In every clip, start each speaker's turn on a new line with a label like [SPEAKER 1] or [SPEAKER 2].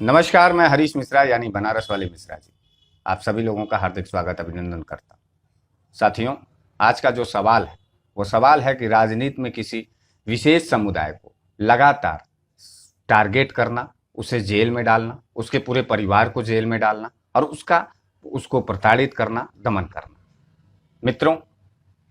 [SPEAKER 1] नमस्कार, मैं हरीश मिश्रा यानी बनारस वाले मिश्रा जी। आप सभी लोगों का हार्दिक स्वागत अभिनंदन करता हूं। साथियों, आज का जो सवाल है वो सवाल है कि राजनीति में किसी विशेष समुदाय को लगातार टारगेट करना, उसे जेल में डालना, उसके पूरे परिवार को जेल में डालना और उसको प्रताड़ित करना, दमन करना। मित्रों,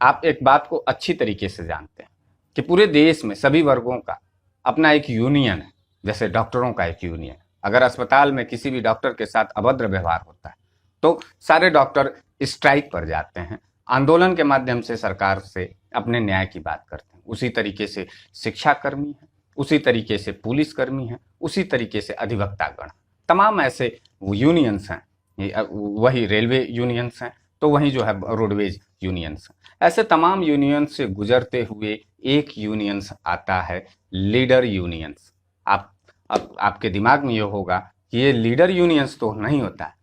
[SPEAKER 1] आप एक बात को अच्छी तरीके से जानते हैं कि पूरे देश में सभी वर्गों का अपना एक यूनियन है। जैसे डॉक्टरों का एक यूनियन, अगर अस्पताल में किसी भी डॉक्टर के साथ अभद्र व्यवहार होता है तो सारे डॉक्टर स्ट्राइक पर जाते हैं, आंदोलन के माध्यम से सरकार से अपने न्याय की बात करते हैं। उसी तरीके से शिक्षा कर्मी है, उसी तरीके से पुलिस कर्मी है, उसी तरीके से अधिवक्तागण, तमाम ऐसे यूनियंस हैं। वही रेलवे यूनियंस हैं तो वही जो है रोडवेज यूनियंस। ऐसे तमाम यूनियंस से गुजरते हुए एक यूनियंस आता है लीडर यूनियंस। आप अब आपके दिमाग में ये होगा कि ये लीडर यूनियंस तो नहीं होता है।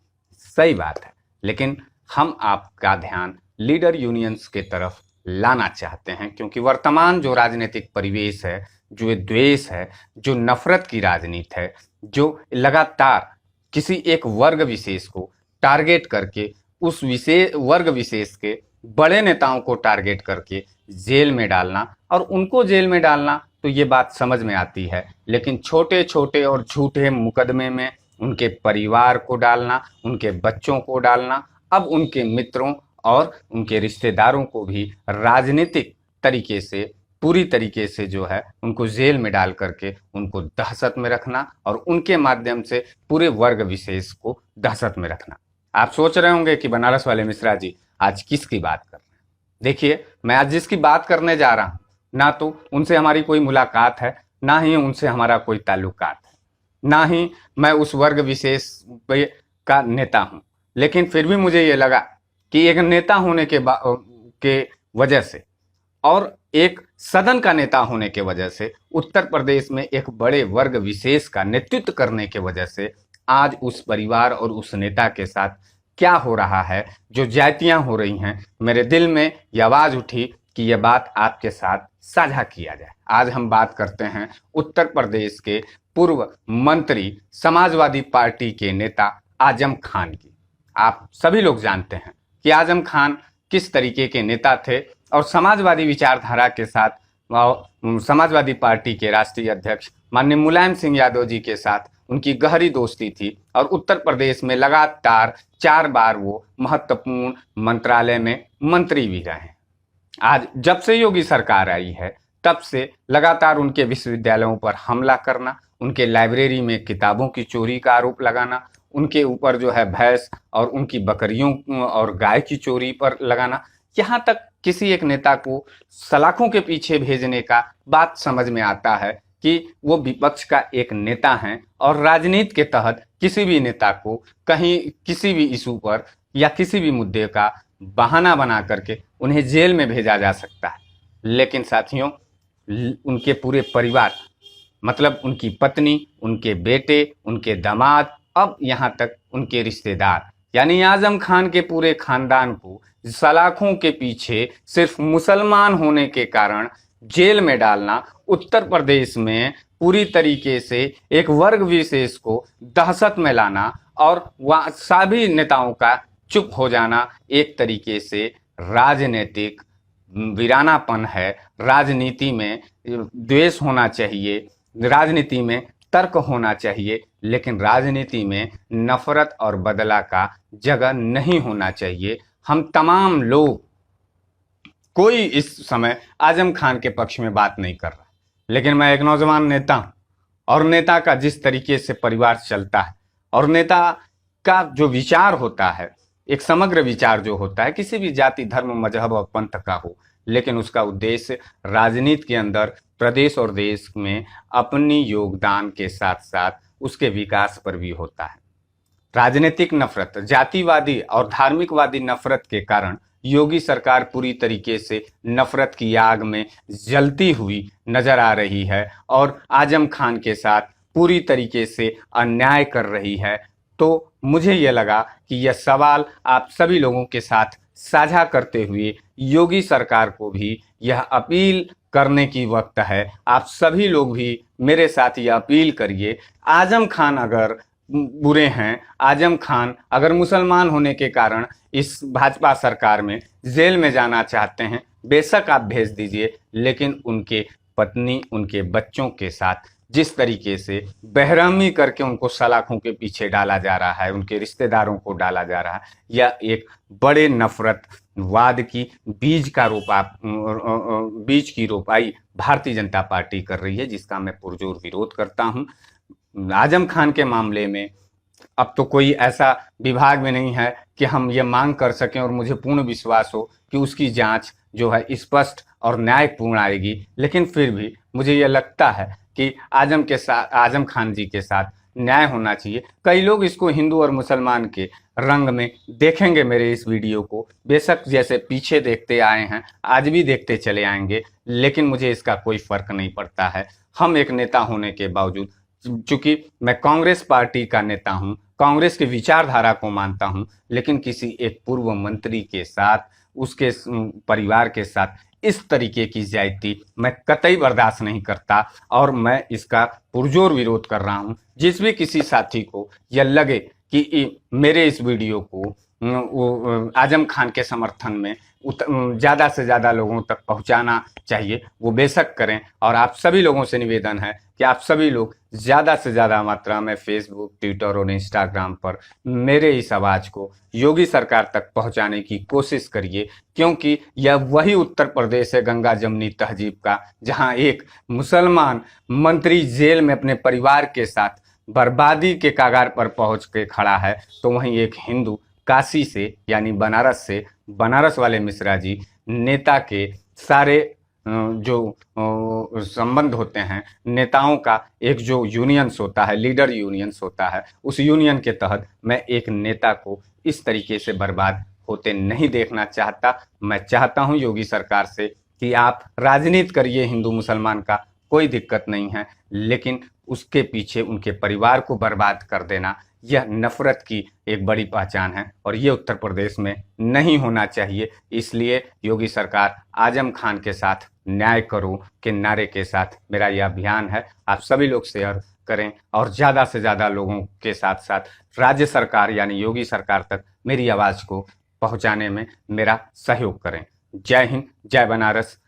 [SPEAKER 1] सही बात है, लेकिन हम आपका ध्यान लीडर यूनियंस के तरफ लाना चाहते हैं क्योंकि वर्तमान जो राजनीतिक परिवेश है, जो ये द्वेष है, जो नफरत की राजनीति है, जो लगातार किसी एक वर्ग विशेष को टारगेट करके उस विशेष वर्ग विशेष के बड़े नेताओं को टारगेट करके जेल में डालना और उनको जेल में डालना, तो ये बात समझ में आती है। लेकिन छोटे छोटे और झूठे मुकदमे में उनके परिवार को डालना, उनके बच्चों को डालना, अब उनके मित्रों और उनके रिश्तेदारों को भी राजनीतिक तरीके से पूरी तरीके से जो है उनको जेल में डाल करके उनको दहशत में रखना और उनके माध्यम से पूरे वर्ग विशेष को दहशत में रखना। आप सोच रहे होंगे कि बनारस वाले मिश्रा जी आज किसकी बात कर रहे हैं। देखिए, मैं आज जिसकी बात करने जा रहा हूं, ना तो उनसे हमारी कोई मुलाकात है, ना ही उनसे हमारा कोई ताल्लुकात है, ना ही मैं उस वर्ग विशेष का नेता हूं। लेकिन फिर भी मुझे ये लगा कि एक नेता होने के वजह से और एक सदन का नेता होने के वजह से, उत्तर प्रदेश में एक बड़े वर्ग विशेष का नेतृत्व करने के वजह से आज उस परिवार और उस नेता के साथ क्या हो रहा है, जो जातियां हो रही हैं, मेरे दिल में यह आवाज उठी कि यह बात आपके साथ साझा किया जाए। आज हम बात करते हैं उत्तर प्रदेश के पूर्व मंत्री, समाजवादी पार्टी के नेता आजम खान की। आप सभी लोग जानते हैं कि आजम खान किस तरीके के नेता थे और समाजवादी विचारधारा के साथ समाजवादी पार्टी के राष्ट्रीय अध्यक्ष माननीय मुलायम सिंह यादव जी के साथ उनकी गहरी दोस्ती थी और उत्तर प्रदेश में लगातार 4 बार वो महत्वपूर्ण मंत्रालय में मंत्री भी रहे। आज जब से योगी सरकार आई है तब से लगातार उनके विश्वविद्यालयों पर हमला करना, उनके लाइब्रेरी में किताबों की चोरी का आरोप लगाना, उनके ऊपर जो है भैंस और उनकी बकरियों और गाय की चोरी पर लगाना, यहाँ तक किसी एक नेता को सलाखों के पीछे भेजने का बात समझ में आता है कि वो विपक्ष का एक नेता हैं और राजनीति के तहत किसी भी नेता को कहीं किसी भी इशू पर या किसी भी मुद्दे का बहाना बना करके उन्हें जेल में भेजा जा सकता है। लेकिन साथियों, उनके पूरे परिवार, मतलब उनकी पत्नी, उनके बेटे, उनके दामाद, अब यहाँ तक उनके रिश्तेदार, यानी आजम खान के पूरे खानदान को सलाखों के पीछे सिर्फ मुसलमान होने के कारण जेल में डालना, उत्तर प्रदेश में पूरी तरीके से एक वर्ग विशेष को दहशत में लाना और वह सभी नेताओं का चुप हो जाना, एक तरीके से राजनीतिक वीरानापन है। राजनीति में द्वेष होना चाहिए, राजनीति में तर्क होना चाहिए, लेकिन राजनीति में नफरत और बदला का जगह नहीं होना चाहिए। हम तमाम लोग, कोई इस समय आजम खान के पक्ष में बात नहीं कर रहा, लेकिन मैं एक नौजवान नेता हूं और नेता का जिस तरीके से परिवार चलता है और नेता का जो विचार होता है, एक समग्र विचार जो होता है, किसी भी जाति, धर्म, मजहब और पंथ का हो, लेकिन उसका उद्देश्य राजनीति के अंदर प्रदेश और देश में अपनी योगदान के साथ साथ उसके विकास पर भी होता है। राजनीतिक नफरत, जातिवादी और धार्मिकवादी नफरत के कारण योगी सरकार पूरी तरीके से नफरत की आग में जलती हुई नजर आ रही है और आजम खान के साथ पूरी तरीके से अन्याय कर रही है। तो मुझे यह लगा कि यह सवाल आप सभी लोगों के साथ साझा करते हुए योगी सरकार को भी यह अपील करने की वक्त है। आप सभी लोग भी मेरे साथ यह अपील करिए, आजम खान अगर बुरे हैं। आजम खान अगर मुसलमान होने के कारण इस भाजपा सरकार में जेल में जाना चाहते हैं, बेशक आप भेज दीजिए, लेकिन उनके पत्नी, उनके बच्चों के साथ जिस तरीके से बेरहमी करके उनको सलाखों के पीछे डाला जा रहा है, उनके रिश्तेदारों को डाला जा रहा है, यह एक बड़े नफरतवाद की बीज की रोपाई भारतीय जनता पार्टी कर रही है, जिसका मैं पुरजोर विरोध करता हूं। आजम खान के मामले में अब तो कोई ऐसा विभाग में नहीं है कि हम ये मांग कर सकें और मुझे पूर्ण विश्वास हो कि उसकी जांच जो है स्पष्ट और न्यायपूर्ण आएगी, लेकिन फिर भी मुझे ये लगता है कि आजम खान जी के साथ न्याय होना चाहिए। कई लोग इसको हिंदू और मुसलमान के रंग में देखेंगे मेरे इस वीडियो को, बेशक जैसे पीछे देखते आए हैं आज भी देखते चले आएंगे, लेकिन मुझे इसका कोई फर्क नहीं पड़ता है। हम एक नेता होने के बावजूद, चूंकि मैं कांग्रेस पार्टी का नेता हूं, कांग्रेस की विचारधारा को मानता हूं, लेकिन किसी एक पूर्व मंत्री के साथ, उसके परिवार के साथ इस तरीके की ज्यादती मैं कतई बर्दाश्त नहीं करता और मैं इसका पुरजोर विरोध कर रहा हूं। जिस भी किसी साथी को यह लगे कि मेरे इस वीडियो को आजम खान के समर्थन में ज़्यादा से ज़्यादा लोगों तक पहुंचाना चाहिए, वो बेशक करें। और आप सभी लोगों से निवेदन है कि आप सभी लोग ज़्यादा से ज़्यादा मात्रा में फेसबुक, ट्विटर और इंस्टाग्राम पर मेरे इस आवाज़ को योगी सरकार तक पहुंचाने की कोशिश करिए, क्योंकि यह वही उत्तर प्रदेश है गंगा जमनी तहजीब का, जहां एक मुसलमान मंत्री जेल में अपने परिवार के साथ बर्बादी के कगार पर पहुंच के खड़ा है, तो वहीं एक हिंदू काशी से यानी बनारस से, बनारस वाले मिश्रा जी नेता के सारे जो संबंध होते हैं, नेताओं का एक जो यूनियंस होता है, लीडर यूनियंस होता है, उस यूनियन के तहत मैं एक नेता को इस तरीके से बर्बाद होते नहीं देखना चाहता। मैं चाहता हूं योगी सरकार से कि आप राजनीति करिए, हिंदू मुसलमान का कोई दिक्कत नहीं है, लेकिन उसके पीछे उनके परिवार को बर्बाद कर देना यह नफरत की एक बड़ी पहचान है और ये उत्तर प्रदेश में नहीं होना चाहिए। इसलिए योगी सरकार आजम खान के साथ न्याय करो के नारे के साथ मेरा यह अभियान है। आप सभी लोग शेयर करें और ज़्यादा से ज़्यादा लोगों के साथ साथ राज्य सरकार यानी योगी सरकार तक मेरी आवाज़ को पहुंचाने में मेरा सहयोग करें। जय हिंद, जय बनारस,